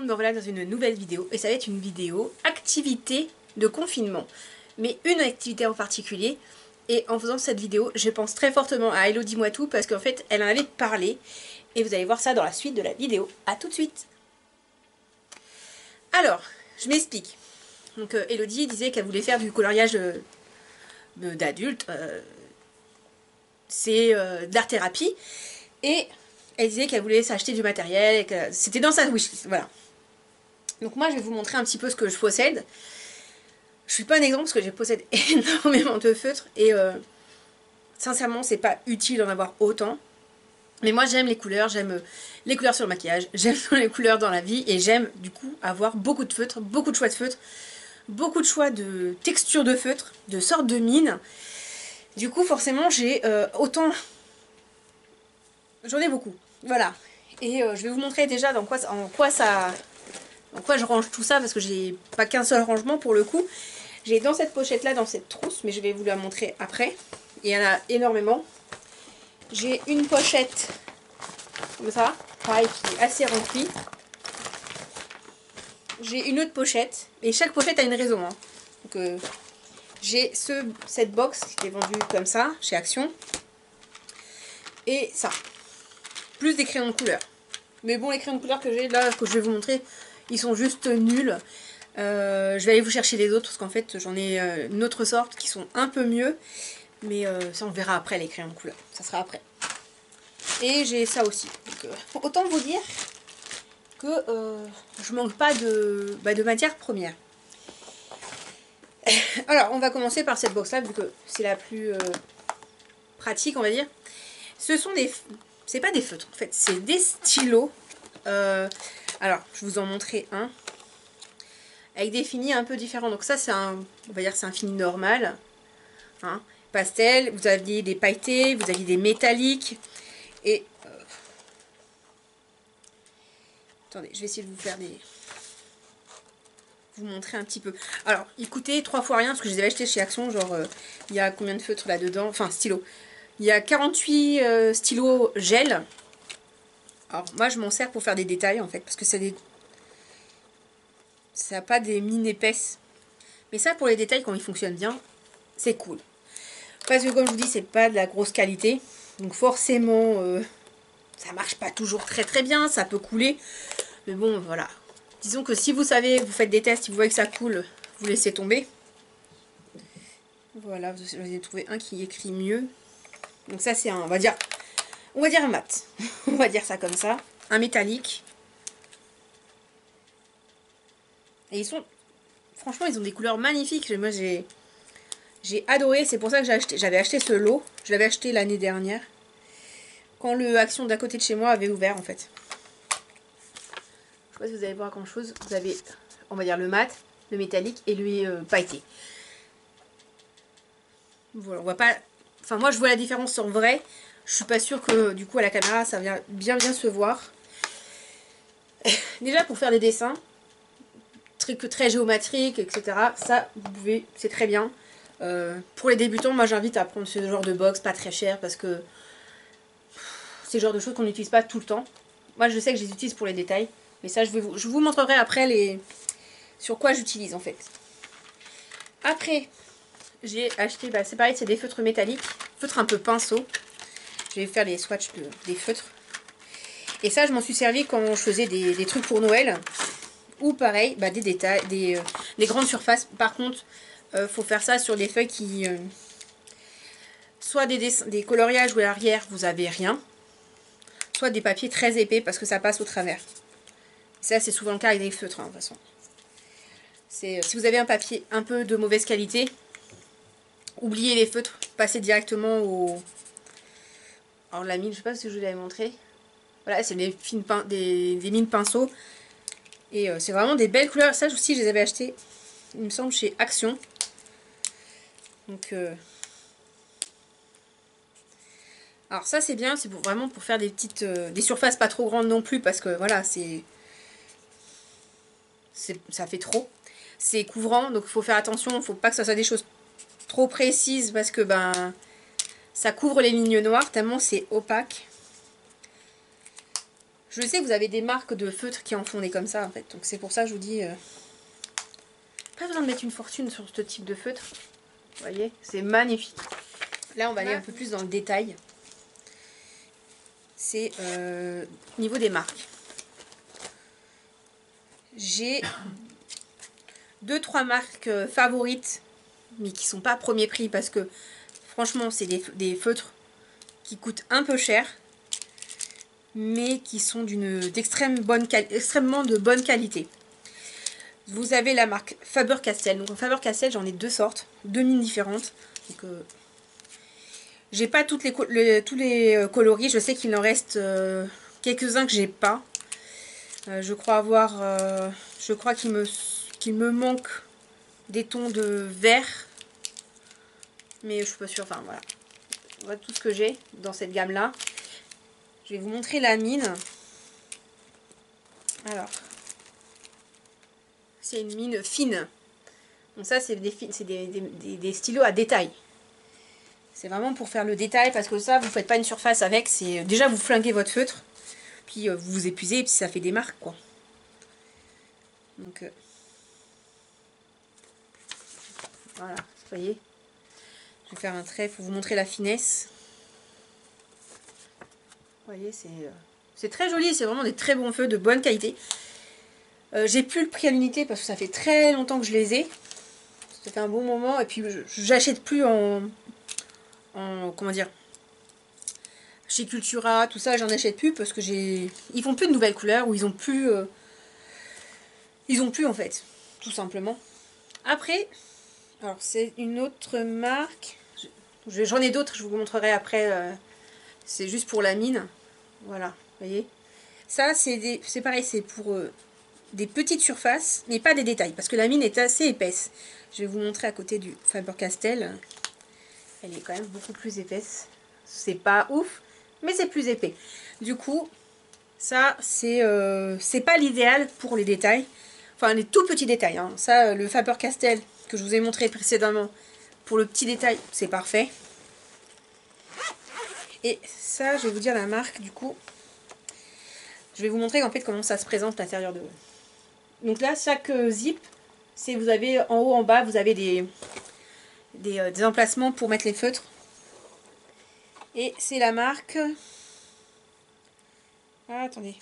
monde, me voilà dans une nouvelle vidéo et ça va être une vidéo activité de confinement, mais une activité en particulier. Et en faisant cette vidéo, je pense très fortement à Elodie Moi Tout parce qu'en fait elle en avait parlé et vous allez voir ça dans la suite de la vidéo. A tout de suite. Alors, je m'explique. Donc Elodie disait qu'elle voulait faire du coloriage d'adulte, c'est d'art thérapie, et elle disait qu'elle voulait s'acheter du matériel, c'était dans sa wishlist, voilà. Donc moi je vais vous montrer un petit peu ce que je possède. Je suis pas un exemple parce que je possède énormément de feutres et sincèrement c'est pas utile d'en avoir autant. Mais moi j'aime les couleurs sur le maquillage, j'aime les couleurs dans la vie et j'aime du coup avoir beaucoup de feutres, beaucoup de choix de feutres, beaucoup de choix de textures de feutres, de sortes de mines. Du coup forcément j'ai autant... J'en ai beaucoup, voilà. Et je vais vous montrer déjà dans quoi je range tout ça parce que j'ai pas qu'un seul rangement pour le coup. J'ai dans cette pochette là, dans cette trousse, mais je vais vous la montrer après. Il y en a énormément. J'ai une pochette comme ça, pareil, qui est assez remplie. J'ai une autre pochette, et chaque pochette a une raison. Hein. Donc j'ai cette box qui est vendue comme ça, chez Action. Et ça. Plus des crayons de couleur. Mais bon, les crayons de couleur que j'ai là, que je vais vous montrer, ils sont juste nuls. Je vais aller vous chercher les autres, parce qu'en fait, j'en ai une autre sorte qui sont un peu mieux. Mais ça, on verra après, les crayons de couleur. Ça sera après. Et j'ai ça aussi. Donc, autant vous dire que je manque pas de matière première. Alors, on va commencer par cette box-là, vu que c'est la plus pratique, on va dire. Ce sont des... C'est pas des feutres, en fait. C'est des stylos. Alors, je vous en montrer un. Avec des finis un peu différents. Donc ça, c'est un... On va dire c'est un fini normal. Hein, pastel. Vous aviez des pailletés. Vous aviez des métalliques. Et... attendez, je vais essayer de vous faire des... vous montrer un petit peu. Alors, ils coûtaient 3 fois rien parce que je les avais achetés chez Action. Genre, il y a combien de feutres là-dedans? Enfin, stylos. Il y a 48 stylos gel. Alors, moi, je m'en sers pour faire des détails, en fait. Parce que ça n'a pas des mines épaisses. Mais ça, pour les détails, quand ils fonctionnent bien, c'est cool. Parce que, comme je vous dis, c'est pas de la grosse qualité. Donc, forcément, ça marche pas toujours très très bien. Ça peut couler. Mais bon, voilà. Disons que si vous savez, vous faites des tests, si vous voyez que ça coule, vous laissez tomber. Voilà, vous avez trouvé un qui écrit mieux. Donc ça c'est un, on va dire un mat. On va dire ça comme ça. Un métallique. Et ils sont, franchement ils ont des couleurs magnifiques. Moi j'ai adoré, c'est pour ça que j'avais acheté ce lot. Je l'avais acheté l'année dernière. Quand le Action d'à côté de chez moi avait ouvert en fait. Je sais pas si vous allez voir grand chose. Vous avez, on va dire le mat, le métallique et lui pailleté. Voilà, on voit pas... Enfin moi je vois la différence en vrai. Je suis pas sûre que du coup à la caméra ça vient bien se voir. Déjà pour faire des dessins très géométriques, etc. Ça vous pouvez, c'est très bien. Pour les débutants, moi j'invite à prendre ce genre de box pas très cher parce que c'est le genre de choses qu'on n'utilise pas tout le temps. Moi je sais que je les utilise pour les détails. Mais ça je vous montrerai après sur quoi j'utilise en fait. Après j'ai acheté, c'est pareil, c'est des feutres métalliques, feutres un peu pinceau. Je vais faire les swatchs des feutres. Et ça, je m'en suis servi quand je faisais des trucs pour Noël. Ou pareil, des détails, des grandes surfaces. Par contre, faut faire ça sur des feuilles qui... soit des coloriages où à l'arrière, vous avez rien. Soit des papiers très épais parce que ça passe au travers. Et ça, c'est souvent le cas avec des feutres, hein, de toute façon. Si vous avez un papier un peu de mauvaise qualité, oubliez les feutres, passez directement au... Alors la mine, je sais pas si je vous l'avais montré. Voilà, c'est des mines pinceaux. Et c'est vraiment des belles couleurs. Ça aussi, je les avais achetées, il me semble, chez Action. Donc, alors ça, c'est bien. C'est vraiment pour faire des petites... des surfaces pas trop grandes non plus. Parce que voilà, ça fait trop. C'est couvrant, donc il faut faire attention. Il ne faut pas que ça soit des choses trop précises. Parce que ça couvre les lignes noires tellement c'est opaque. Je sais que vous avez des marques de feutres qui en font des comme ça, en fait. Donc c'est pour ça que je vous dis... pas besoin de mettre une fortune sur ce type de feutre. Vous voyez, c'est magnifique. Là, on va aller un peu plus dans le détail. C'est niveau des marques. J'ai 2-3 marques favorites, mais qui sont pas premier prix parce que franchement, c'est des feutres qui coûtent un peu cher, mais qui sont extrêmement de bonne qualité. Vous avez la marque Faber-Castell. Donc en Faber-Castell, j'en ai 2 sortes, 2 mines différentes. Donc j'ai pas tous les coloris. Je sais qu'il en reste quelques-uns que j'ai pas. Je crois qu'il me manque des tons de vert, mais je suis pas sûre. Enfin voilà, voilà tout ce que j'ai dans cette gamme là. Je vais vous montrer la mine. Alors, c'est une mine fine. Donc ça, c'est des stylos à détail. C'est vraiment pour faire le détail, parce que ça, vous faites pas une surface avec. C'est déjà vous flinguez votre feutre, puis vous vous épuisez, et puis ça fait des marques, quoi. Donc voilà, vous voyez. Je vais faire un trait pour vous montrer la finesse. Vous voyez, c'est très joli, c'est vraiment des très bons feux de bonne qualité. J'ai plus le prix à l'unité parce que ça fait très longtemps que je les ai. Ça fait un bon moment, et puis j'achète plus en comment dire, chez Cultura, tout ça, j'en achète plus parce que ils font plus de nouvelles couleurs, ou ils ont plus en fait, tout simplement. Après, alors c'est une autre marque, j'en ai d'autres, je vous montrerai après, c'est juste pour la mine, voilà, vous voyez. Ça c'est pareil, c'est pour des petites surfaces, mais pas des détails, parce que la mine est assez épaisse. Je vais vous montrer à côté du Faber-Castell. Elle est quand même beaucoup plus épaisse. C'est pas ouf, mais c'est plus épais. Du coup, ça, c'est pas l'idéal pour les détails. Enfin, les tout petits détails. Hein. Ça, le Faber-Castell, que je vous ai montré précédemment, pour le petit détail, c'est parfait. Et ça, je vais vous dire la marque, du coup. Je vais vous montrer en fait comment ça se présente à l'intérieur de... Donc là, chaque zip, vous avez en haut, en bas, vous avez des emplacements pour mettre les feutres. Et c'est la marque... Ah, attendez.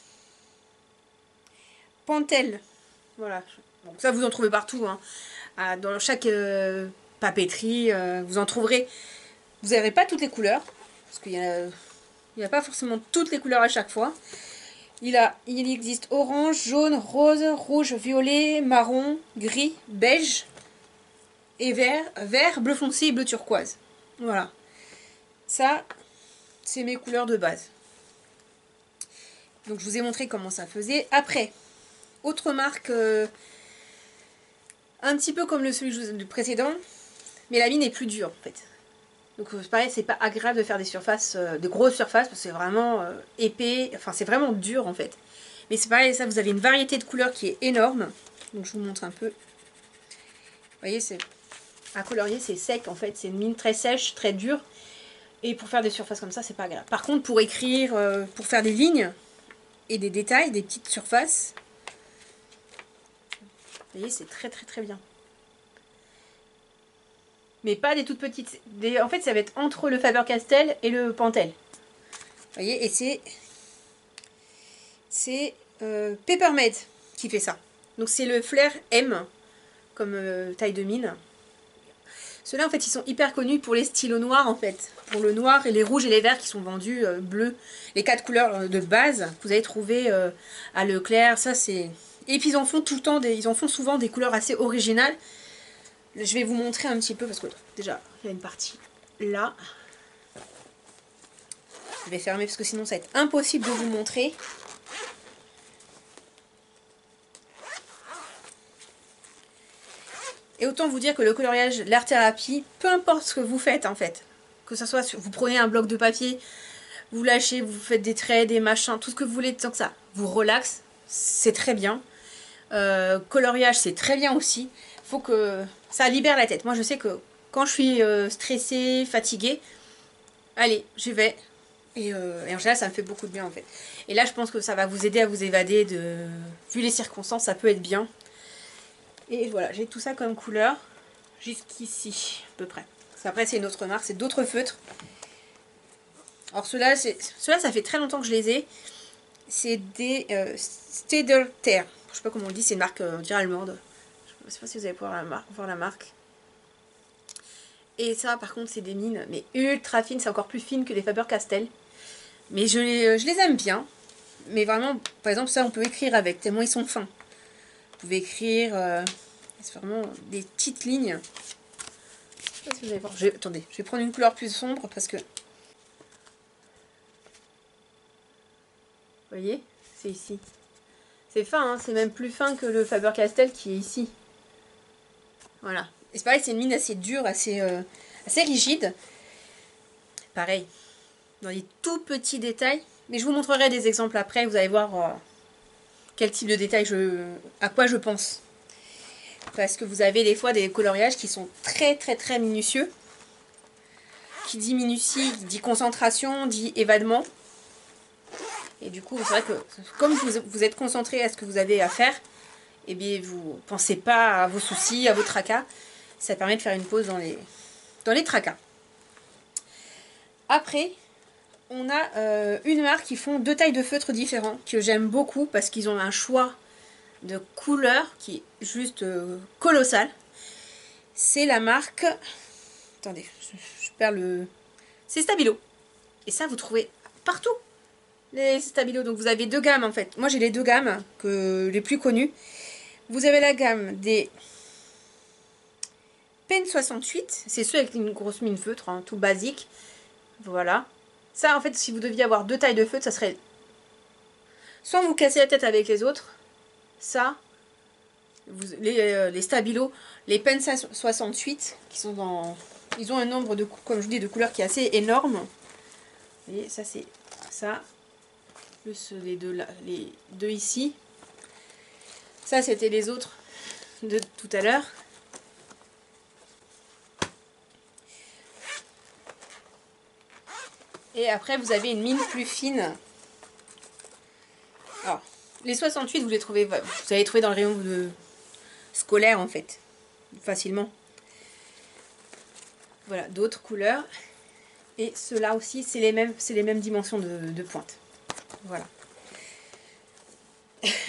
Pentel. Voilà. Donc ça, vous en trouvez partout. Hein. Dans chaque papeterie, vous en trouverez. Vous n'aurez pas toutes les couleurs. Parce qu'il n'y a pas forcément toutes les couleurs à chaque fois. Il existe orange, jaune, rose, rouge, violet, marron, gris, beige et vert, bleu foncé et bleu turquoise. Voilà. Ça, c'est mes couleurs de base. Donc je vous ai montré comment ça faisait. Après, autre marque, un petit peu comme celui du précédent, mais la mine est plus dure en fait. Donc pareil, c'est pas agréable de faire des surfaces, de grosses surfaces, parce que c'est vraiment épais, enfin c'est vraiment dur en fait. Mais c'est pareil, ça, vous avez une variété de couleurs qui est énorme. Donc je vous montre un peu. Vous voyez, à colorier, c'est sec en fait, c'est une mine très sèche, très dure. Et pour faire des surfaces comme ça, c'est pas agréable. Par contre, pour écrire, pour faire des lignes et des détails, des petites surfaces, vous voyez, c'est très très très bien. Mais pas des toutes petites. En fait, ça va être entre le Faber-Castell et le Pentel. Vous voyez, et c'est Papermate qui fait ça. Donc c'est le flair M, comme taille de mine. Ceux-là, en fait, ils sont hyper connus pour les stylos noirs, en fait. Pour le noir et les rouges et les verts qui sont vendus bleus. Les 4 couleurs de base que vous allez trouver à Leclerc. Ça, c'est... Et puis, ils en font tout le temps, ils en font souvent des couleurs assez originales. Je vais vous montrer un petit peu, parce que déjà, il y a une partie là. Je vais fermer, parce que sinon, ça va être impossible de vous montrer. Et autant vous dire que le coloriage, l'art-thérapie, peu importe ce que vous faites en fait, que ce soit, vous prenez un bloc de papier, vous lâchez, vous faites des traits, des machins, tout ce que vous voulez, tant que ça vous relaxe, c'est très bien. Coloriage, c'est très bien aussi. Faut que ça libère la tête. Moi, je sais que quand je suis stressée, fatiguée, allez, j'y vais. Et en général, ça me fait beaucoup de bien en fait. Et là, je pense que ça va vous aider à vous évader vu les circonstances, ça peut être bien. Et voilà, j'ai tout ça comme couleur jusqu'ici, à peu près. Après, c'est une autre marque, c'est d'autres feutres. Alors ceux-là, ça fait très longtemps que je les ai. C'est des Stederter. Je sais pas comment on dit, c'est une marque, on dirait allemande. Je sais pas si vous allez pouvoir voir la marque. Et ça, par contre, c'est des mines, mais ultra fines. C'est encore plus fine que les Faber-Castell. Mais je les aime bien. Mais vraiment, par exemple, ça, on peut écrire avec, tellement ils sont fins. Vous pouvez écrire... c'est vraiment des petites lignes. Je sais pas si vous allez voir. Attendez, je vais prendre une couleur plus sombre parce que... Vous voyez? C'est ici. C'est fin, hein, c'est même plus fin que le Faber-Castell qui est ici. Voilà. Et c'est pareil, c'est une mine assez dure, assez rigide. Pareil, dans les tout petits détails. Mais je vous montrerai des exemples après, vous allez voir quel type de détail à quoi je pense. Parce que vous avez des fois des coloriages qui sont très très très minutieux. Qui dit minutie, dit concentration, dit évadement. Et du coup, c'est vrai que comme vous êtes concentré à ce que vous avez à faire, et bien vous pensez pas à vos soucis, à vos tracas. Ça permet de faire une pause dans les tracas. Après, on a une marque qui font 2 tailles de feutres différents, que j'aime beaucoup parce qu'ils ont un choix de couleurs qui est juste colossal. C'est la marque... Attendez, je perds le... C'est Stabilo. Et ça, vous trouvez partout les Stabilo. Donc vous avez 2 gammes en fait. Moi j'ai les 2 gammes les plus connues. Vous avez la gamme des Pen 68, c'est ceux avec une grosse mine feutre, hein, tout basique. Voilà. Ça, en fait, si vous deviez avoir 2 tailles de feutre, ça serait... Soit vous cassez la tête avec les autres. Ça, les Stabilo, les Pen 68, qui sont dans... Ils ont un nombre, comme je vous dis, de couleurs qui est assez énorme. Vous voyez, ça c'est ça. Plus les deux ici. Ça, c'était les autres de tout à l'heure. Et après, vous avez une mine plus fine. Alors, les 68, vous allez trouver dans le rayon scolaire, en fait. Facilement. Voilà, d'autres couleurs. Et ceux-là aussi, c'est les mêmes dimensions de pointe. Voilà.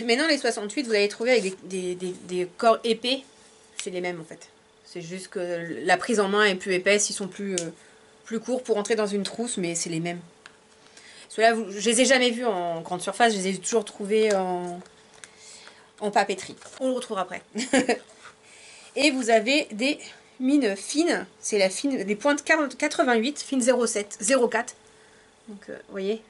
Maintenant, les 68, vous allez trouver avec des corps épais. C'est les mêmes, en fait. C'est juste que la prise en main est plus épaisse. Ils sont plus courts pour entrer dans une trousse, mais c'est les mêmes. Ceux-là, je les ai jamais vus en grande surface. Je les ai toujours trouvés en papeterie. On le retrouve après. Et vous avez des mines fines. C'est la fine, des pointes 88, fine 07, 04. Donc, vous voyez.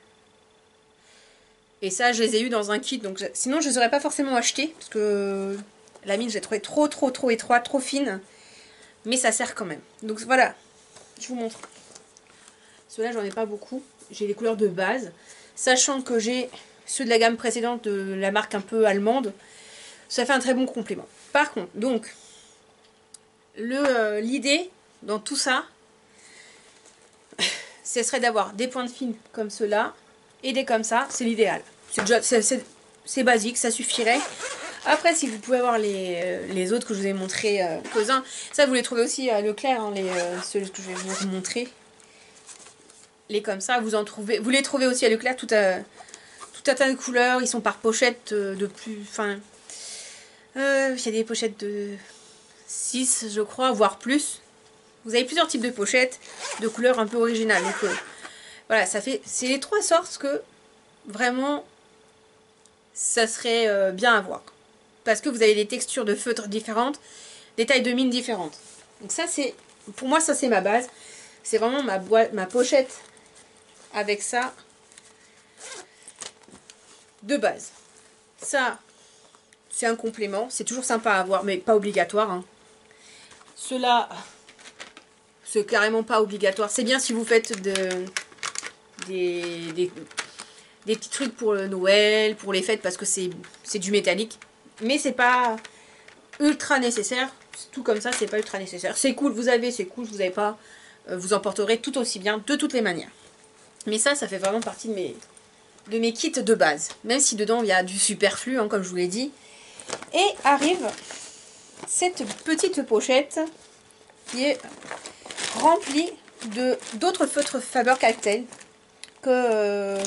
Et ça, je les ai eu dans un kit. Donc, sinon, je ne les aurais pas forcément acheté. Parce que la mine, j'ai trouvé trop étroite, trop fine. Mais ça sert quand même. Donc, voilà. Je vous montre. Ceux-là, j'en ai pas beaucoup. J'ai les couleurs de base. Sachant que j'ai ceux de la gamme précédente de la marque un peu allemande. Ça fait un très bon complément. Par contre, donc, l'idée dans tout ça, ce serait d'avoir des pointes fines comme ceux-là et des comme ça. C'est l'idéal. C'est basique, ça suffirait. Après, si vous pouvez avoir les autres que je vous ai montré, quelques-uns, ça vous les trouvez aussi à Leclerc, hein, ceux que je vais vous montrer. Les comme ça, vous les trouvez aussi à Leclerc, tout un tas de couleurs. Ils sont par pochette de plus... Enfin, il y a des pochettes de 6, je crois, voire plus. Vous avez plusieurs types de pochettes, de couleurs un peu originales. Donc, voilà, c'est les 3 sortes que, vraiment, ça serait bien à voir. Parce que vous avez des textures de feutre différentes, des tailles de mine différentes. Donc ça, pour moi, ça c'est ma base. C'est vraiment ma pochette avec ça de base. Ça, c'est un complément. C'est toujours sympa à avoir, mais pas obligatoire. Hein. Ceux-là, c'est carrément pas obligatoire. C'est bien si vous faites des petits trucs pour le Noël, pour les fêtes, parce que c'est du métallique. Mais c'est pas ultra nécessaire. Tout comme ça, c'est pas ultra nécessaire. C'est cool, vous avez, c'est cool, vous avez pas. Vous en porterez tout aussi bien, de toutes les manières. Mais ça fait vraiment partie de mes kits de base. Même si dedans il y a du superflu, hein, comme je vous l'ai dit. Et arrive cette petite pochette qui est remplie d'autres feutres Faber-Castell que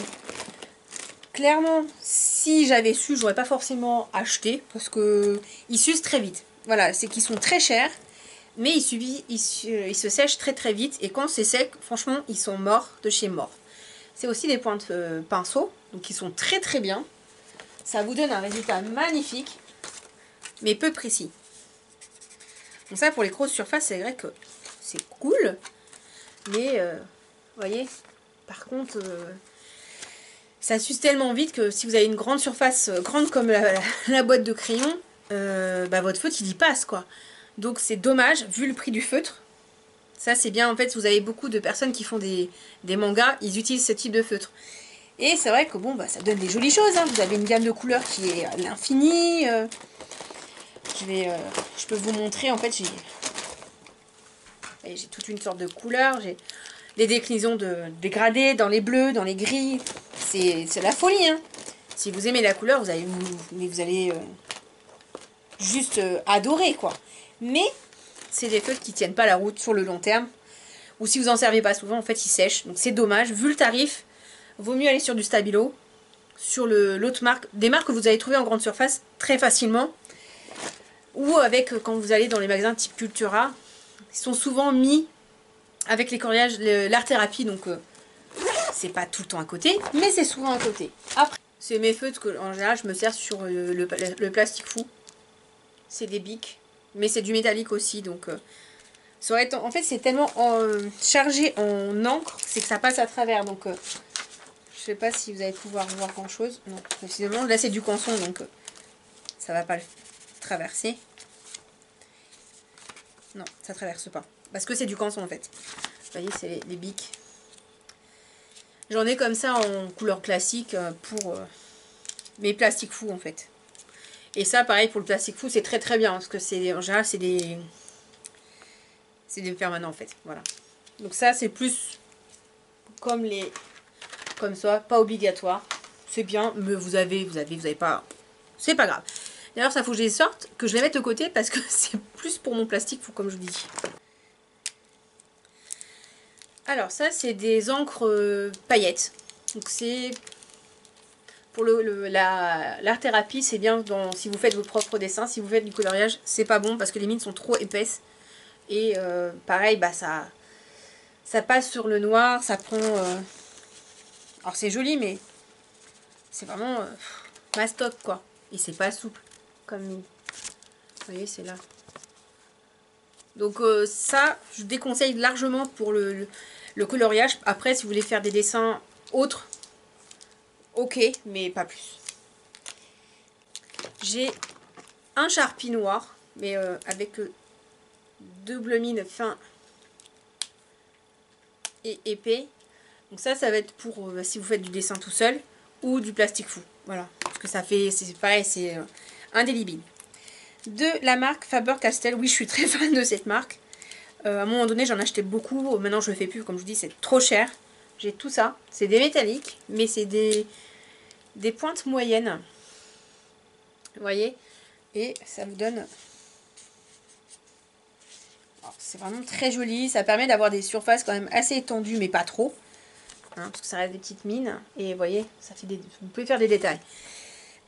clairement, si j'avais su, j'aurais pas forcément acheté parce que ils s'usent très vite. Voilà, c'est qu'ils sont très chers, mais ils se sèchent très très vite et quand c'est sec, franchement, ils sont morts de chez mort. C'est aussi des pointes pinceaux, donc ils sont très très bien. Ça vous donne un résultat magnifique, mais peu précis. Donc ça, pour les grosses surfaces, c'est vrai que c'est cool, mais vous voyez, par contre, ça s'use tellement vite que si vous avez une grande surface, grande comme la boîte de crayon, votre feutre il y passe quoi. Donc c'est dommage vu le prix du feutre. Ça c'est bien, en fait vous avez beaucoup de personnes qui font des mangas, ils utilisent ce type de feutre. Et c'est vrai que bon ça donne des jolies choses, hein. Vous avez une gamme de couleurs qui est à l'infini. Je peux vous montrer, en fait j'ai toute une sorte de couleurs, j'ai des déclinaisons de dégradés dans les bleus, dans les gris. C'est la folie, hein. Si vous aimez la couleur, vous allez juste adorer, quoi. Mais c'est des feutres qui tiennent pas la route sur le long terme. Ou si vous en servez pas souvent, en fait, ils sèchent. Donc c'est dommage. Vu le tarif, vaut mieux aller sur du Stabilo. Sur l'autre marque. Des marques que vous allez trouver en grande surface très facilement. Ou avec, quand vous allez dans les magasins type Cultura, ils sont souvent mis avec les coriages, l'art-thérapie. Donc c'est pas tout le temps à côté, mais c'est souvent à côté. Après, c'est mes feutres que en général je me sers sur le plastique fou. C'est des bics, mais c'est du métallique aussi, donc ça aurait été, en fait c'est tellement chargé en encre, c'est que ça passe à travers, donc je sais pas si vous allez pouvoir voir grand chose. Non, finalement là c'est du canson, donc ça va pas le traverser. Non, ça traverse pas, parce que c'est du canson en fait. Vous voyez, c'est les bics. J'en ai comme ça en couleur classique pour mes plastiques fous en fait. Et ça pareil pour le plastique fou, c'est très très bien parce que c'est en général c'est des permanents en fait. Voilà. Donc ça c'est plus comme ça, pas obligatoire. C'est bien, mais vous avez pas. C'est pas grave. D'ailleurs ça faut que je les sorte, que je les mette de côté parce que c'est plus pour mon plastique fou comme je vous dis. Alors ça c'est des encres paillettes. Donc c'est pour l'art-thérapie, c'est bien si vous faites vos propres dessins. Si vous faites du coloriage, c'est pas bon parce que les mines sont trop épaisses. Et pareil, ça passe sur le noir, ça prend... Alors c'est joli, mais c'est vraiment mastoc quoi. Et c'est pas souple comme mine. Vous voyez, c'est là. Donc ça, je déconseille largement pour le coloriage. Après, si vous voulez faire des dessins autres, ok, mais pas plus. J'ai un Sharpie noir, mais avec double mine fin et épais. Donc ça va être pour si vous faites du dessin tout seul ou du plastique fou. Voilà, parce que ça fait, c'est pareil, c'est indélébile. De la marque Faber-Castell, oui, je suis très fan de cette marque. À un moment donné, j'en achetais beaucoup. Maintenant, je le fais plus. Comme je vous dis, c'est trop cher. J'ai tout ça. C'est des métalliques, mais c'est des pointes moyennes. Vous voyez? Et ça vous donne... C'est vraiment très joli. Ça permet d'avoir des surfaces quand même assez étendues, mais pas trop. Hein, parce que ça reste des petites mines. Et vous voyez, ça fait vous pouvez faire des détails.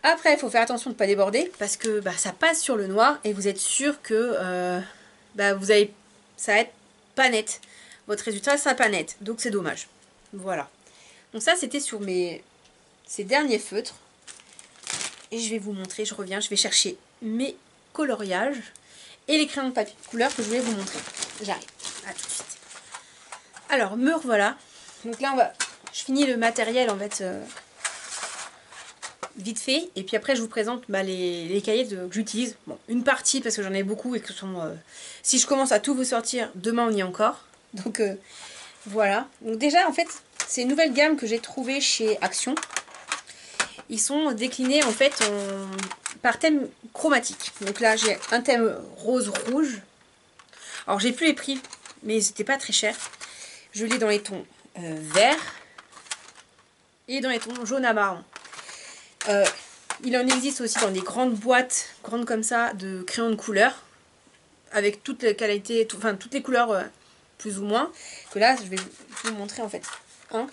Après, il faut faire attention de ne pas déborder. Parce que ça passe sur le noir. Et vous êtes sûr que ça va être pas net. Votre résultat sera pas net. Donc c'est dommage. Voilà. Donc ça, c'était sur ces derniers feutres. Et je vais vous montrer. Je reviens. Je vais chercher mes coloriages. Et les crayons de papier de couleur que je voulais vous montrer. J'arrive. À tout de suite. Alors, me revoilà. Donc là, je finis le matériel en fait vite fait. Et puis après, je vous présente les cahiers que j'utilise. Bon, une partie parce que j'en ai beaucoup et que si je commence à tout vous sortir, demain on y est encore. Donc voilà. Donc déjà, en fait, c'est une nouvelle gamme que j'ai trouvée chez Action. Ils sont déclinés en fait par thème chromatique. Donc là, j'ai un thème rose-rouge. Alors, j'ai plus les prix, mais c'était pas très cher. Je l'ai dans les tons vert, et dans les tons jaune à marron. Il en existe aussi dans des grandes boîtes, grandes comme ça, de crayons de couleur, avec toutes les qualités, enfin toutes les couleurs plus ou moins. Que là, je vais vous montrer en fait. Hein,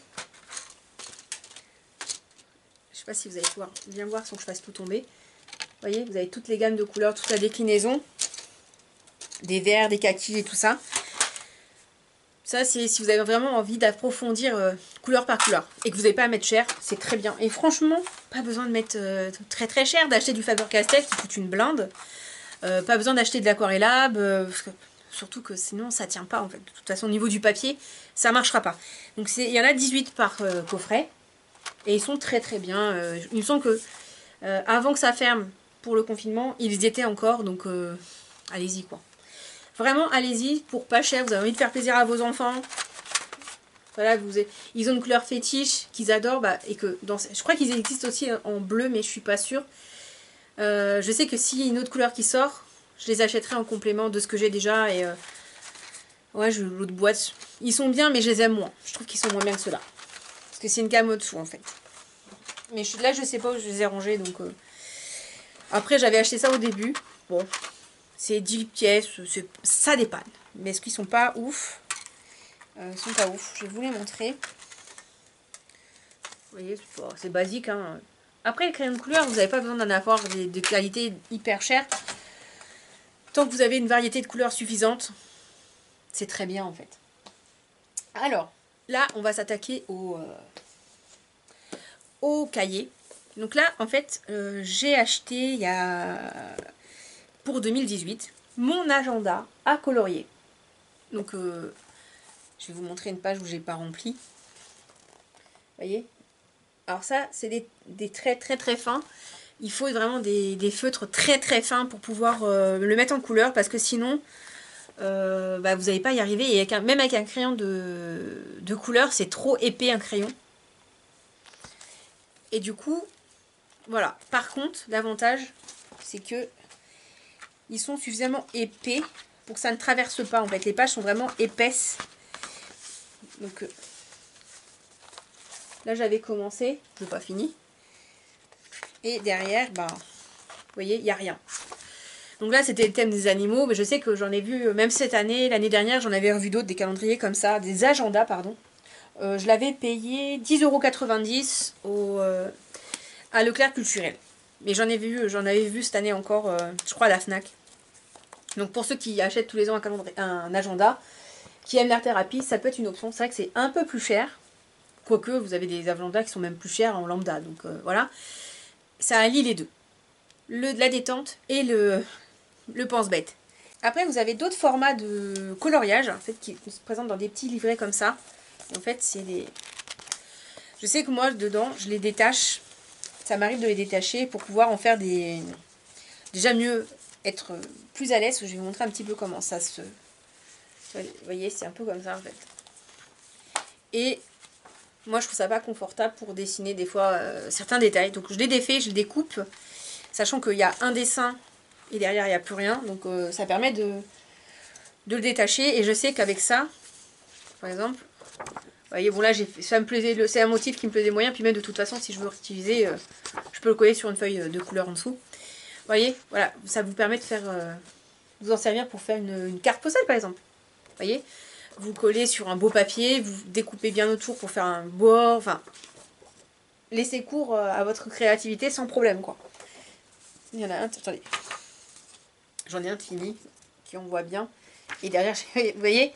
je sais pas si vous allez pouvoir bien voir sans que je fasse tout tomber. Vous voyez, vous avez toutes les gammes de couleurs, toute la déclinaison, des verts, des kakis et tout ça. Ça, c'est si vous avez vraiment envie d'approfondir couleur par couleur et que vous n'avez pas à mettre cher, c'est très bien. Et franchement, pas besoin de mettre très très cher, d'acheter du Faber-Castell qui coûte une blinde. Pas besoin d'acheter de l'Aquarellab, surtout que sinon ça tient pas en fait. De toute façon, au niveau du papier, ça marchera pas. Donc il y en a 18 par coffret et ils sont très très bien. Il me semble que avant que ça ferme pour le confinement, ils y étaient encore, donc allez-y quoi. Vraiment, allez-y, pour pas cher, vous avez envie de faire plaisir à vos enfants. Voilà, ils ont une couleur fétiche qu'ils adorent, bah, et que je crois qu'ils existent aussi en bleu, mais je suis pas sûre. Je sais que s'il y a une autre couleur qui sort, je les achèterai en complément de ce que j'ai déjà. Et ouais, l'autre boîte. Ils sont bien, mais je les aime moins. Je trouve qu'ils sont moins bien que ceux-là. Parce que c'est une gamme au-dessous, en fait. Mais là, je sais pas où je les ai rangés, donc... Après, j'avais acheté ça au début. Bon, c'est 10 pièces, ça dépanne. Mais est-ce qu'ils sont pas ouf? Ils sont pas ouf. Je vais vous les montrer. Vous voyez, c'est basique, hein. Après, les crayons de couleur, vous n'avez pas besoin d'en avoir de qualité hyper chère. Tant que vous avez une variété de couleurs suffisante, c'est très bien en fait. Alors, là, on va s'attaquer au cahier. Donc là, en fait, j'ai acheté pour 2018 mon agenda à colorier. Donc, je vais vous montrer une page où j'ai pas rempli. Vous voyez? Alors ça, c'est des traits très très fins. Il faut vraiment des feutres très très fins pour pouvoir le mettre en couleur, parce que sinon, bah, vous n'allez pas y arriver. Et même avec un crayon de couleur, c'est trop épais un crayon. Et du coup, voilà. Par contre, l'avantage, c'est que ils sont suffisamment épais pour que ça ne traverse pas. En fait, les pages sont vraiment épaisses. Donc là, j'avais commencé, je n'ai pas fini. Et derrière, bah, vous voyez, il n'y a rien. Donc là, c'était le thème des animaux, mais je sais que j'en ai vu, même cette année, l'année dernière, j'en avais revu d'autres, des calendriers comme ça, des agendas, pardon. Je l'avais payé 10,90 € à Leclerc Culturel. Mais j'en avais vu cette année encore, je crois, à la Fnac. Donc pour ceux qui achètent tous les ans un agenda, qui aiment l'art-thérapie, ça peut être une option. C'est vrai que c'est un peu plus cher, quoique vous avez des agendas qui sont même plus chers en lambda. Donc voilà, ça allie les deux. De la détente et le pense-bête. Après, vous avez d'autres formats de coloriage, en fait, qui se présentent dans des petits livrets comme ça. En fait, c'est des... Je sais que moi, dedans, je les détache. Ça m'arrive de les détacher pour pouvoir en faire des... Déjà mieux, être plus à l'aise. Je vais vous montrer un petit peu comment ça se... Vous voyez, c'est un peu comme ça, en fait. Et moi, je trouve ça pas confortable pour dessiner, des fois, certains détails. Donc, je les défais, je les découpe, sachant qu'il y a un dessin... Et derrière, il n'y a plus rien. Donc, ça permet de le détacher. Et je sais qu'avec ça, par exemple, vous voyez, bon là, ça me plaisait, c'est un motif qui me plaisait moyen. Puis même, de toute façon, si je veux réutiliser, je peux le coller sur une feuille de couleur en dessous. Vous voyez, voilà, ça vous permet de faire, vous en servir pour faire une carte postale, par exemple. Vous voyez, vous collez sur un beau papier, vous découpez bien autour pour faire un bord. Enfin, laissez cours à votre créativité sans problème, quoi. Il y en a un, attendez. J'en ai un fini, qui on voit bien. Et derrière, vous voyez,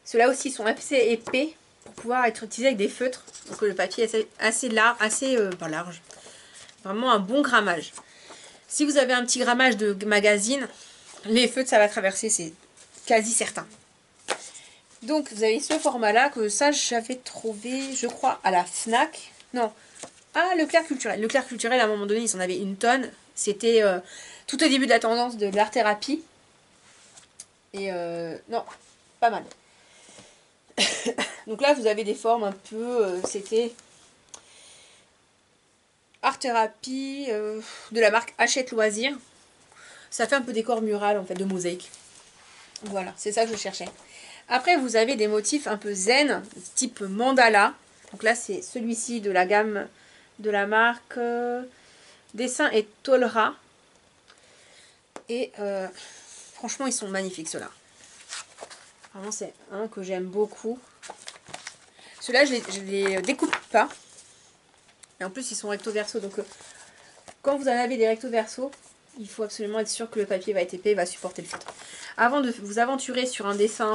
ceux-là aussi sont assez épais pour pouvoir être utilisés avec des feutres. Donc le papier est assez large, pas large. Vraiment un bon grammage. Si vous avez un petit grammage de magazine, les feutres, ça va traverser, c'est quasi certain. Donc vous avez ce format-là, que ça j'avais trouvé, je crois, à la Fnac. Non, à Leclerc Culturel. Leclerc Culturel, à un moment donné, ils en avaient une tonne. C'était... tout au début de la tendance de l'art-thérapie. Et non, pas mal. Donc là, vous avez des formes un peu... c'était art-thérapie de la marque Hachette Loisirs. Ça fait un peu décor mural, en fait, de mosaïque. Voilà, c'est ça que je cherchais. Après, vous avez des motifs un peu zen, type mandala. Donc là, c'est celui-ci de la gamme de la marque Dessin et Tolera. Et franchement, ils sont magnifiques, ceux-là. Vraiment, c'est un que j'aime beaucoup. Ceux-là, je les découpe pas. Et en plus, ils sont recto verso. Donc, quand vous en avez des recto verso, il faut absolument être sûr que le papier va être épais et va supporter le feutre. Avant de vous aventurer sur un dessin,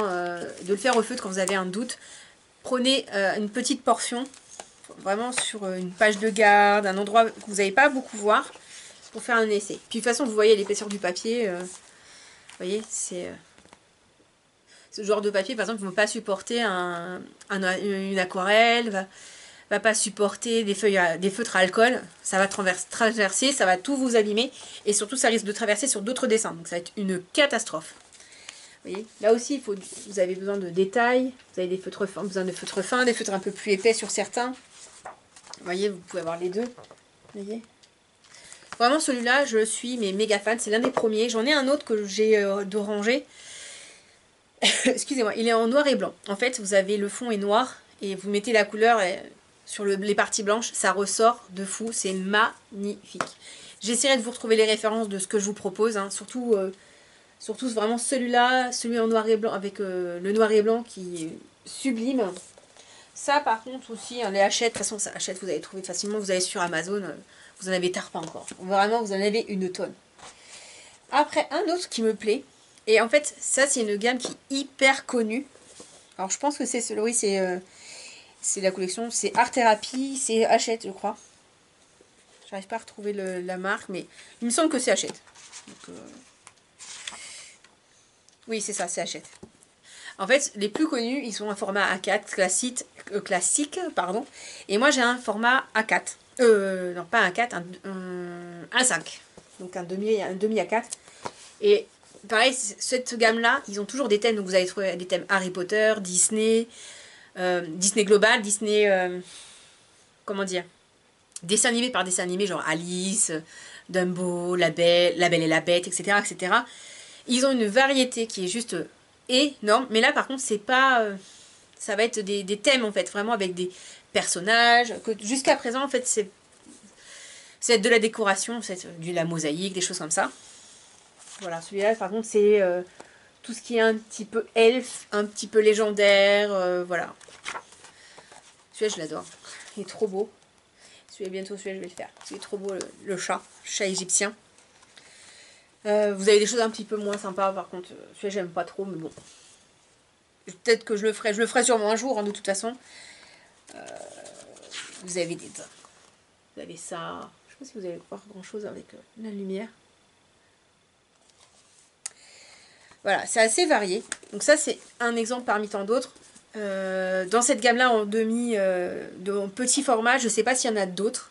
de le faire au feutre quand vous avez un doute, prenez une petite portion, vraiment sur une page de garde, un endroit que vous n'allez pas beaucoup voir, pour faire un essai. Puis de toute façon, vous voyez l'épaisseur du papier. Vous voyez, c'est... ce genre de papier, par exemple, ne va pas supporter une aquarelle, va pas supporter des feutres à alcool, ça va traverser, ça va tout vous abîmer, et surtout ça risque de traverser sur d'autres dessins, donc ça va être une catastrophe. Vous voyez, là aussi, vous avez besoin de détails, vous avez besoin de feutres fins, des feutres un peu plus épais sur certains. Vous voyez, vous pouvez avoir les deux. Vous voyez, vraiment celui-là, je suis méga fan, c'est l'un des premiers. J'en ai un autre que j'ai d'oranger. Excusez-moi, il est en noir et blanc. En fait, vous avez le fond est noir, et vous mettez la couleur sur les parties blanches, ça ressort de fou, c'est magnifique. J'essaierai de vous retrouver les références de ce que je vous propose, hein. Surtout vraiment celui-là, celui en noir et blanc, avec le noir et blanc qui est sublime. Ça par contre aussi, hein, les Hachette, de toute façon ça Hachette vous allez trouver facilement, vous allez sur Amazon, vous en avez tard pas encore. Vraiment vous en avez une tonne. Après un autre qui me plaît, et en fait ça c'est une gamme qui est hyper connue. Alors je pense que c'est celui, oui c'est la collection, c'est Art Therapy, c'est Hachette je crois. J'arrive pas à retrouver la marque, mais il me semble que c'est Hachette. Donc, oui c'est ça, c'est Hachette. En fait, les plus connus, ils sont un format A4 classique, pardon. Et moi, j'ai un format A4. Non, pas un A4, un A5. Donc un demi A4. Et pareil, cette gamme-là, ils ont toujours des thèmes. Donc vous allez trouver des thèmes Harry Potter, Disney, Disney Global, Disney... comment dire, dessin animé par dessin animé, genre Alice, Dumbo, La Belle et la Bête, etc., etc. Ils ont une variété qui est juste... énorme, mais là par contre c'est pas ça va être des thèmes en fait, vraiment avec des personnages que jusqu'à présent en fait c'est de la décoration, c'est de la mosaïque, des choses comme ça. Voilà, celui-là par contre c'est tout ce qui est un petit peu elfe, un petit peu légendaire, voilà. Celui-là je l'adore, il est trop beau. Celui-là bientôt, celui-là je vais le faire, il est trop beau, le chat égyptien. Vous avez des choses un petit peu moins sympas par contre, celui-là j'aime pas trop, mais bon. Peut-être que je le ferai sûrement un jour, hein, de toute façon. Vous avez ça. Je sais pas si vous allez voir grand chose avec la lumière. Voilà, c'est assez varié. Donc ça, c'est un exemple parmi tant d'autres. Dans cette gamme-là, en de petit format, je sais pas s'il y en a d'autres,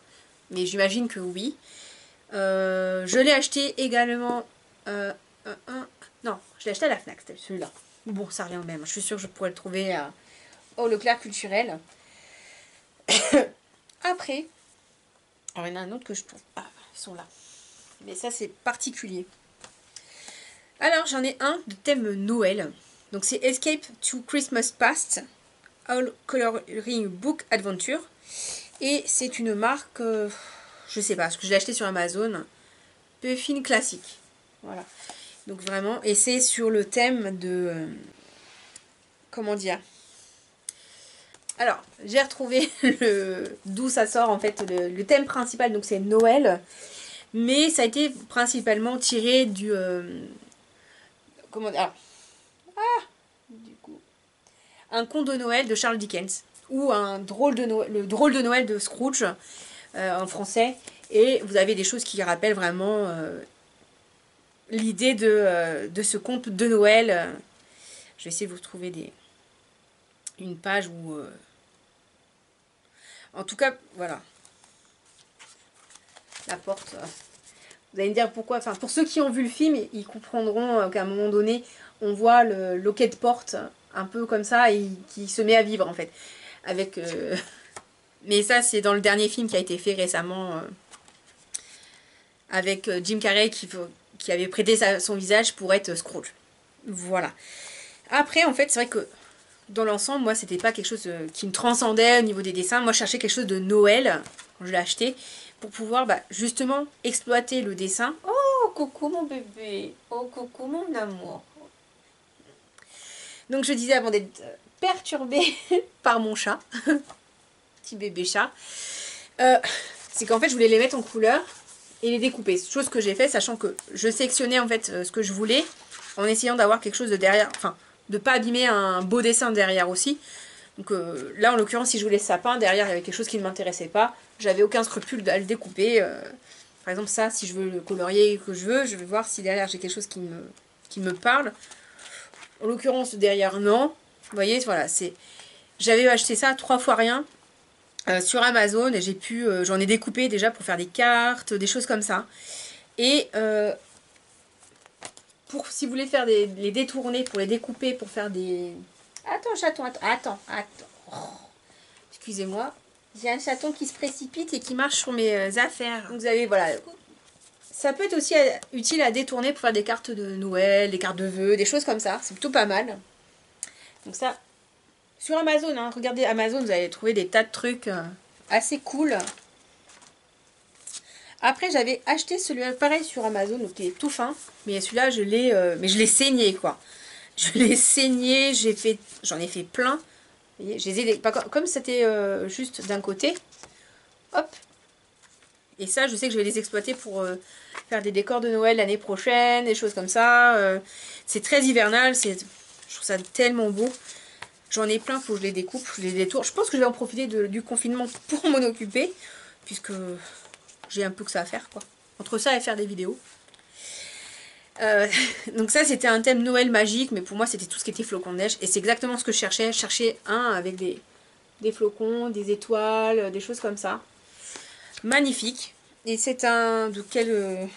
mais j'imagine que oui. Je l'ai acheté également... non, je l'ai acheté à la Fnac, c'était celui-là. Bon, ça revient au même. Je suis sûre que je pourrais le trouver au Leclerc Culturel. Après, alors il y en a un autre que je trouve. Ah, ils sont là. Mais ça, c'est particulier. Alors, j'en ai un de thème Noël. Donc, c'est Escape to Christmas Past, All Coloring Book Adventure. Et c'est une marque, je sais pas, parce que je l'ai acheté sur Amazon. Puffin classique. Voilà. Donc vraiment, et c'est sur le thème de... comment dire? Alors, j'ai retrouvé d'où ça sort en fait, le thème principal, donc c'est Noël. Mais ça a été principalement tiré du... comment dire? Du coup... Un conte de Noël de Charles Dickens. Ou un drôle de Noël, le drôle de Noël de Scrooge, en français. Et vous avez des choses qui rappellent vraiment... l'idée de ce conte de Noël. Je vais essayer de vous trouver une page où... en tout cas, voilà. La porte... vous allez me dire pourquoi. Enfin, pour ceux qui ont vu le film, ils comprendront qu'à un moment donné, on voit le loquet de porte un peu comme ça et qui se met à vivre en fait. Avec... mais ça, c'est dans le dernier film qui a été fait récemment avec Jim Carrey qui avait prêté son visage pour être Scrooge. Voilà. Après, en fait, c'est vrai que dans l'ensemble, moi, c'était pas quelque chose qui me transcendait au niveau des dessins. Moi, je cherchais quelque chose de Noël, quand je l'ai acheté, pour pouvoir justement exploiter le dessin. Oh, coucou mon bébé. Oh, coucou mon amour. Donc, je disais avant d'être perturbée par mon chat, petit bébé chat, c'est qu'en fait, je voulais les mettre en couleur et les découper. Chose que j'ai fait, sachant que je sélectionnais en fait ce que je voulais, en essayant d'avoir quelque chose de derrière, enfin, de pas abîmer un beau dessin derrière aussi. Donc là, en l'occurrence, si je voulais sapin, derrière, il y avait quelque chose qui ne m'intéressait pas. J'avais aucun scrupule à le découper. Par exemple, ça, si je veux le colorier que je vais voir si derrière, j'ai quelque chose qui me parle. En l'occurrence, derrière, non. Vous voyez, voilà, c'est... J'avais acheté ça 3 fois rien sur Amazon et j'ai pu... j'en ai découpé déjà pour faire des cartes, des choses comme ça. Et... si vous voulez faire les détourner, pour les découper, pour faire des... Attends, chaton, attends. Oh, excusez-moi. J'ai un chaton qui se précipite et qui marche sur mes affaires. Donc vous avez, voilà. Ça peut être aussi utile à détourner pour faire des cartes de Noël, des cartes de vœux, des choses comme ça. C'est plutôt pas mal. Donc ça, sur Amazon, hein, regardez Amazon, vous allez trouver des tas de trucs assez cool. Après, j'avais acheté celui-là, pareil, sur Amazon, donc il est tout fin. Mais celui-là, je l'ai saigné, quoi. Je l'ai saigné, j'en ai fait plein. Vous voyez, je les ai, comme c'était juste d'un côté, hop. Et ça, je sais que je vais les exploiter pour faire des décors de Noël l'année prochaine, des choses comme ça. C'est très hivernal, je trouve ça tellement beau. J'en ai plein, il faut que je les découpe, je les détourne. Je pense que je vais en profiter du confinement pour m'en occuper, puisque j'ai un peu que ça à faire, quoi. Entre ça et faire des vidéos. Donc ça, c'était un thème Noël magique, mais pour moi, c'était tout ce qui était flocons de neige. Et c'est exactement ce que je cherchais. Je cherchais un avec des flocons, des étoiles, des choses comme ça. Magnifique. Et c'est un... de quel...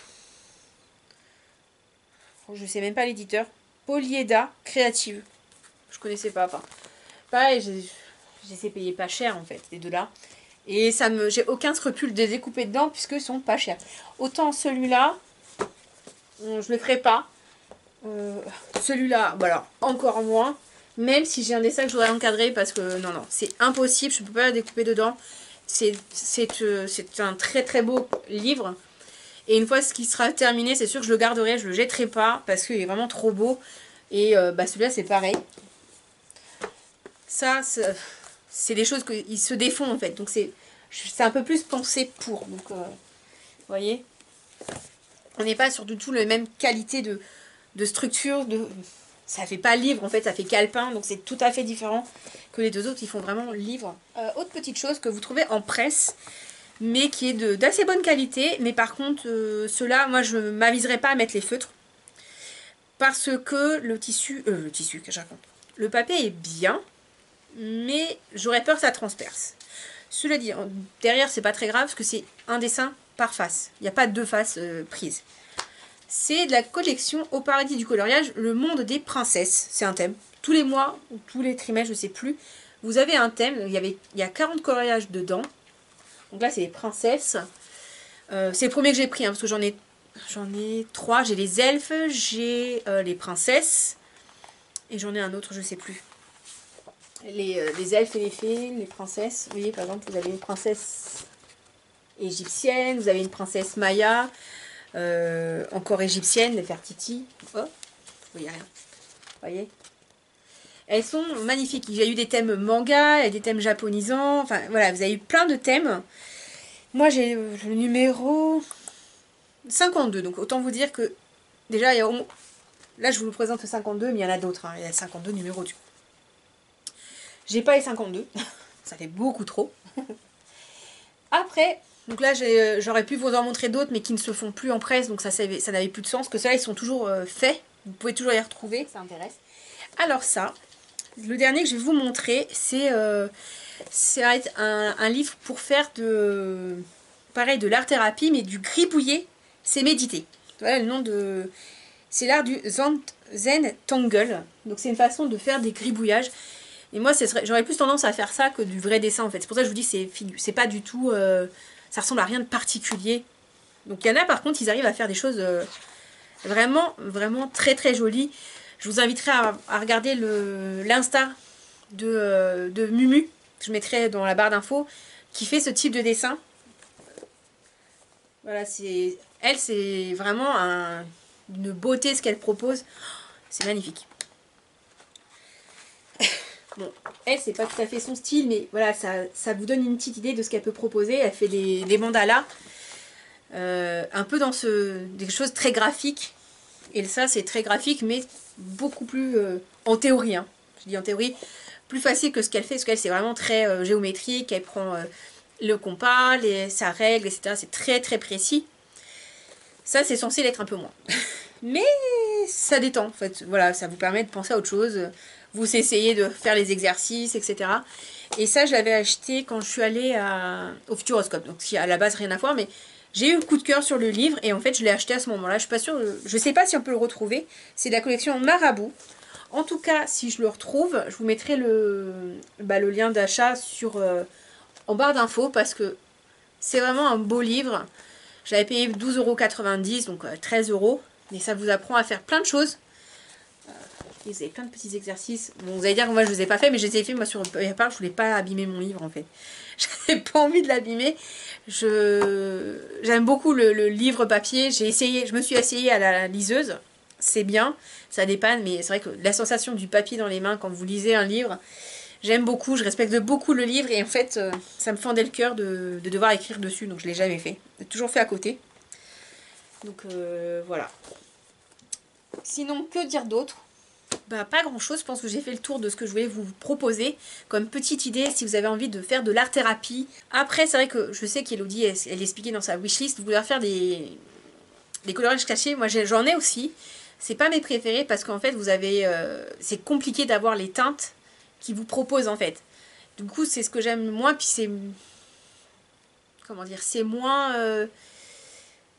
je sais même pas l'éditeur. Polyeda Créative. Je connaissais pas. Enfin, pareil, je les ai payés pas cher, en fait, les deux-là. Et j'ai aucun scrupule de les découper dedans, puisqu'ils sont pas chers. Autant celui-là... je le ferai pas. Celui-là, voilà, encore moins. Même si j'ai un dessin que je voudrais encadrer parce que non, c'est impossible, je ne peux pas la découper dedans. C'est un très très beau livre. Et une fois ce qui sera terminé, c'est sûr que je le garderai, je le jetterai pas parce qu'il est vraiment trop beau. Et celui-là c'est pareil. Ça, c'est des choses qui se défont en fait. Donc c'est un peu plus pensé pour. Donc, vous voyez, on n'est pas sur du tout la même qualité de structure, ça fait pas livre en fait, ça fait calepin, donc c'est tout à fait différent que les deux autres qui font vraiment livre. Autre petite chose que vous trouvez en presse, mais qui est d'assez bonne qualité, mais par contre ceux-là, moi je m'aviserai pas à mettre les feutres, parce que le tissu, que je raconte, le papier est bien, mais j'aurais peur que ça transperce. Cela dit, derrière c'est pas très grave, parce que c'est un dessin par face, il n'y a pas deux faces prises. C'est de la collection Au paradis du coloriage, le monde des princesses. C'est un thème. Tous les mois ou tous les trimestres, je ne sais plus, vous avez un thème. Il y a 40 coloriages dedans. Donc là, c'est les princesses. C'est le premier que j'ai pris, hein, parce que j'en ai 3. J'ai les elfes, j'ai les princesses. Et j'en ai un autre, je ne sais plus. Les elfes et les fées, les princesses. Vous voyez, par exemple, vous avez une princesse égyptienne, vous avez une princesse maya. Encore égyptienne, les Fertiti. Oh, vous voyez rien. Vous voyez, elles sont magnifiques. Il y a eu des thèmes manga et des thèmes japonisants. Enfin, voilà, vous avez eu plein de thèmes. Moi, j'ai le numéro 52. Donc, autant vous dire que déjà, il y a là, je vous le présente le 52, mais il y en a d'autres. Hein. Il y a 52 numéros du coup. J'ai pas les 52. Ça fait beaucoup trop. Après... donc là, j'aurais pu vous en montrer d'autres, mais qui ne se font plus en presse, donc ça n'avait plus de sens. Que ceux-là, ils sont toujours faits. Vous pouvez toujours les retrouver, ça intéresse. Alors ça, le dernier que je vais vous montrer, ça va être un livre pour faire pareil, de l'art-thérapie, mais du gribouiller, c'est méditer. Voilà le nom de... c'est l'art du Zen Tangle. Donc c'est une façon de faire des gribouillages. Et moi, j'aurais plus tendance à faire ça que du vrai dessin, en fait. C'est pour ça que je vous dis, c'est pas du tout... ça ressemble à rien de particulier. Donc il y en a par contre, ils arrivent à faire des choses vraiment, vraiment très très jolies. Je vous inviterai à regarder l'Insta de Mumu, je mettrai dans la barre d'infos, qui fait ce type de dessin. Voilà, elle, c'est vraiment une beauté ce qu'elle propose. C'est magnifique. Bon, elle, c'est pas tout à fait son style, mais voilà, ça vous donne une petite idée de ce qu'elle peut proposer. Elle fait des mandalas, un peu dans des choses très graphiques. Et ça, c'est très graphique, mais beaucoup plus en théorie. Hein. Je dis en théorie, plus facile que ce qu'elle fait, parce qu'elle, c'est vraiment très géométrique. Elle prend le compas, sa règle, etc. C'est très très précis. Ça, c'est censé l'être un peu moins. Mais ça détend, en fait. Voilà, ça vous permet de penser à autre chose. Vous essayez de faire les exercices, etc. Et ça, je l'avais acheté quand je suis allée au Futuroscope. Donc, qui à la base, rien à voir, mais j'ai eu le coup de cœur sur le livre. Et en fait, je l'ai acheté à ce moment-là. Je suis pas sûre, je sais pas si on peut le retrouver. C'est la collection Marabout. En tout cas, si je le retrouve, je vous mettrai le lien d'achat en barre d'infos, parce que c'est vraiment un beau livre. J'avais payé 12,90 €, donc 13 €. Mais ça vous apprend à faire plein de choses. Vous avez plein de petits exercices. Bon, vous allez dire que moi je ne les ai pas fait, mais je les ai fait moi sur Paperpart. Je voulais pas abîmer mon livre en fait. J'avais pas envie de l'abîmer. J'aime beaucoup le livre papier. Je me suis essayée à la liseuse. C'est bien, ça dépanne, mais c'est vrai que la sensation du papier dans les mains quand vous lisez un livre, j'aime beaucoup, je respecte beaucoup le livre, et en fait, ça me fendait le cœur de devoir écrire dessus, donc je ne l'ai jamais fait. J'ai toujours fait à côté. Donc voilà. Sinon, que dire d'autre? Bah, pas grand chose, je pense que j'ai fait le tour de ce que je voulais vous proposer comme petite idée si vous avez envie de faire de l'art-thérapie. Après, c'est vrai que je sais qu'Elodie, elle expliquait dans sa wishlist, vous voulez faire des coloriages cachés. Moi j'en ai aussi, c'est pas mes préférés parce qu'en fait vous avez c'est compliqué d'avoir les teintes qu'ils vous proposent en fait. Du coup c'est ce que j'aime moins, puis c'est, comment dire, c'est moins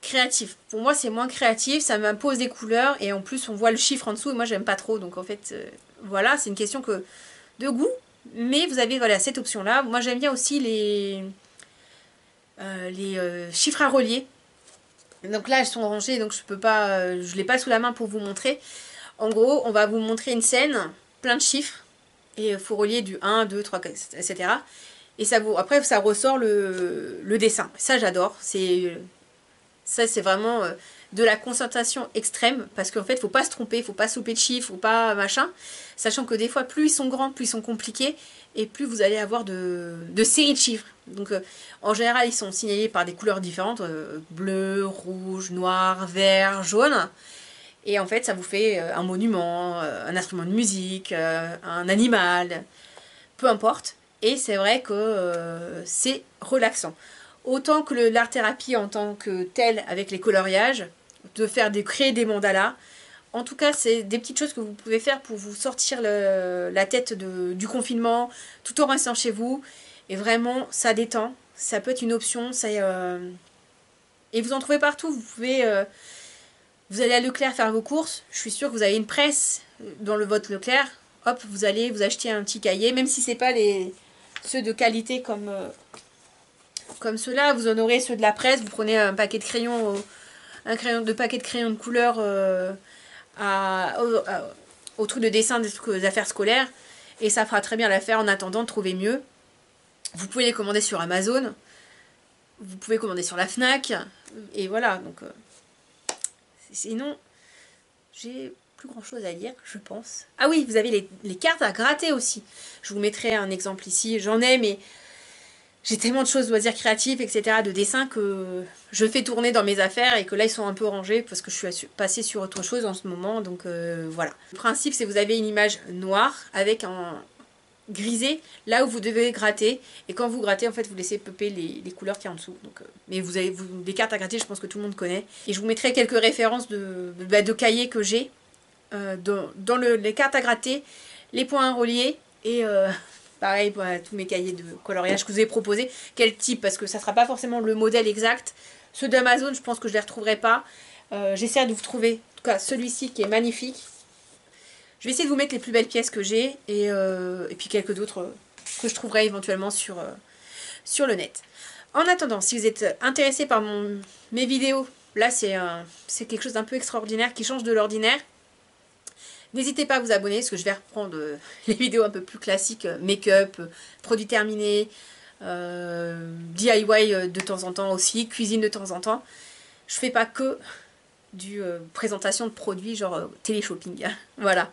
créatif. Pour moi c'est moins créatif, ça m'impose des couleurs et en plus on voit le chiffre en dessous et moi j'aime pas trop, donc en fait voilà, c'est une question de goût, mais vous avez voilà cette option là. Moi j'aime bien aussi les chiffres à relier. Donc là elles sont rangées, donc je peux pas, je l'ai pas sous la main pour vous montrer. En gros on va vous montrer une scène, plein de chiffres, et il faut relier du 1, 2, 3, etc. Et ça vous, après ça ressort le dessin. Ça j'adore, ça c'est vraiment de la concentration extrême, parce qu'en fait faut pas se tromper, faut pas souper de chiffres, faut pas machin, sachant que des fois plus ils sont grands, plus ils sont compliqués, et plus vous allez avoir de séries de chiffres. Donc en général ils sont signalés par des couleurs différentes, bleu, rouge, noir, vert, jaune, et en fait ça vous fait un monument, un instrument de musique, un animal, peu importe, et c'est vrai que c'est relaxant. Autant que l'art-thérapie en tant que telle avec les coloriages, de créer des mandalas. En tout cas, c'est des petites choses que vous pouvez faire pour vous sortir la tête du confinement, tout en restant chez vous. Et vraiment, ça détend. Ça peut être une option. Et vous en trouvez partout. Vous allez à Leclerc faire vos courses. Je suis sûre que vous avez une presse dans votre Leclerc. Hop, vous allez vous acheter un petit cahier. Même si ce n'est pas ceux de qualité comme ceux-là, vous en aurez ceux de la presse. Vous prenez un paquet de crayons, paquet de crayons de couleur au truc de dessin des affaires scolaires, et ça fera très bien l'affaire. En attendant de trouver mieux, vous pouvez les commander sur Amazon, vous pouvez commander sur la Fnac, et voilà. Donc sinon j'ai plus grand chose à dire, je pense. Ah oui, vous avez les cartes à gratter aussi. Je vous mettrai un exemple ici, j'en ai, mais j'ai tellement de choses, loisirs créatifs, etc., de dessins, que je fais tourner dans mes affaires, et que là ils sont un peu rangés parce que je suis passée sur autre chose en ce moment, donc voilà. Le principe c'est que vous avez une image noire avec un grisé là où vous devez gratter, et quand vous grattez en fait vous laissez popper les couleurs qu'il y a en dessous. Donc, mais vous avez des cartes à gratter, je pense que tout le monde connaît, et je vous mettrai quelques références de cahiers que j'ai dans les cartes à gratter, les points à relier, et pareil pour tous mes cahiers de coloriage que je vous ai proposés. Quel type, parce que ça ne sera pas forcément le modèle exact. Ceux d'Amazon, je pense que je ne les retrouverai pas. J'essaie de vous trouver, en tout cas celui-ci qui est magnifique. Je vais essayer de vous mettre les plus belles pièces que j'ai, et puis quelques d'autres que je trouverai éventuellement sur le net. En attendant, si vous êtes intéressé par mes vidéos, là c'est quelque chose d'un peu extraordinaire qui change de l'ordinaire. N'hésitez pas à vous abonner parce que je vais reprendre les vidéos un peu plus classiques, make-up, produits terminés, DIY de temps en temps aussi, cuisine de temps en temps. Je fais pas que du présentation de produits genre télé-shopping. Voilà.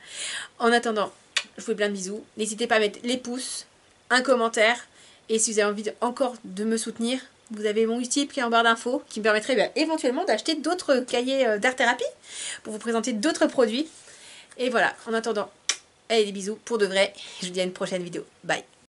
En attendant, je vous fais plein de bisous. N'hésitez pas à mettre les pouces, un commentaire. Et si vous avez envie encore de me soutenir, vous avez mon Utip qui est en barre d'infos, qui me permettrait éventuellement d'acheter d'autres cahiers d'art-thérapie pour vous présenter d'autres produits. Et voilà, en attendant, allez, des bisous pour de vrai. Je vous dis à une prochaine vidéo. Bye.